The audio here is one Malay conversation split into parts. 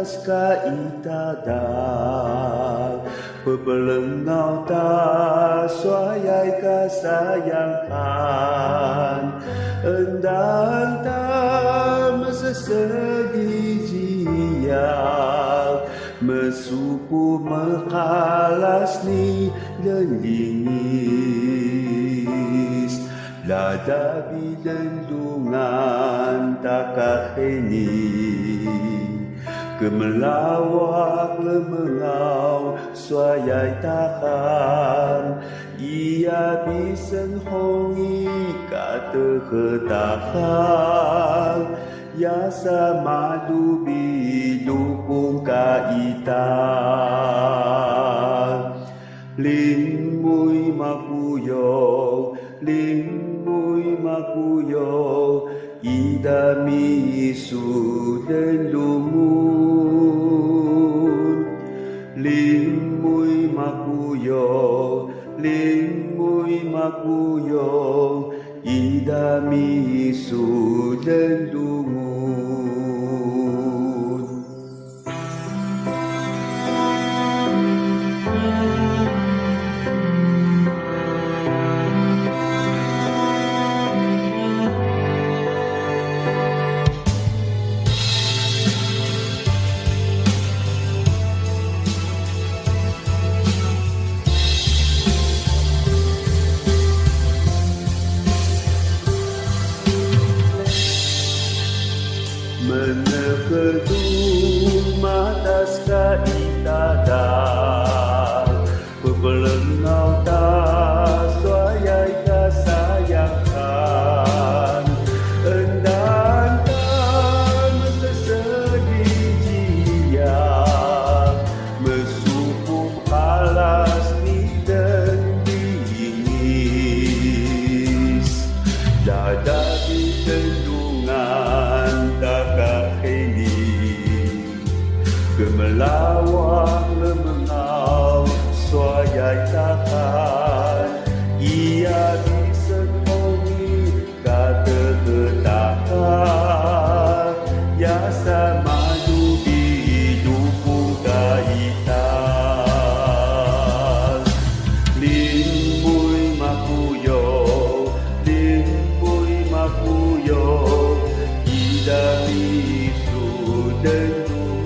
atas kaitadag, pepelengau ta suayai kasayangan, endang ta mesesedi jiang, mesupu mekalas ni lelingis, lada bidendungan takaheni, kemelawak lemengau suayai tahan, ia bisen hongi kata ketahan, ya samadu bidupung kaitan, lingmui makuyong, lingmui makuyong, idami isu dan lumun, lingmui makuyong, lingmui makuyong, idami isu dan lumun. Menekedung matas kaitadag, pepelengau ta suayai kasayangan, endang ta mesesedi jiang, mesupup alas ni dan bingis, dada bidendungan takaheni, gemelawak lemengau suayai tahan, ia disenongi kata ketahan, ya samadu bidupung kaitan, lingmui makuyong, lingmui makuyong, idami isu dan lumun,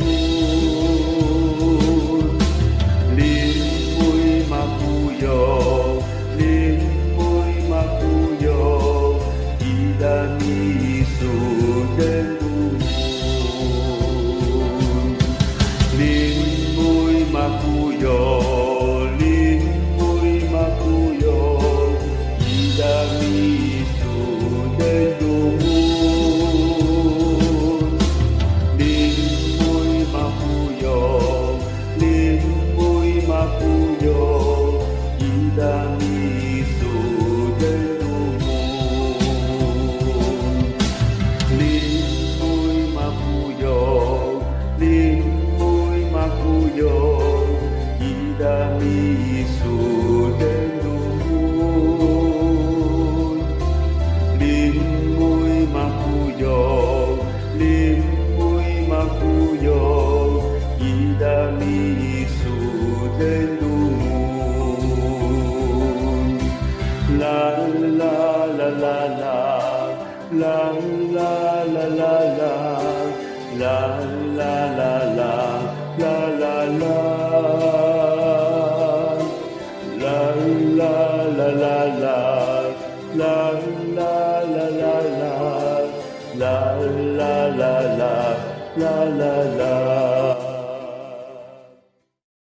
lingmui makuyong, lingmui makuyong, idami isu dan lumun, lingmui makuyong, lingmui makuyong, idami isu dan lumun, lingmui makuyong, lingmui makuyong, idami isu dan lumun, lingmui makuyong, lingmui makuyong, idami isu dan lumun, lingmui makuyong, lingmui makuyong, idami isu dan lumun, la la la la la, la la la la la, la la la la, la la la, la la la la la, la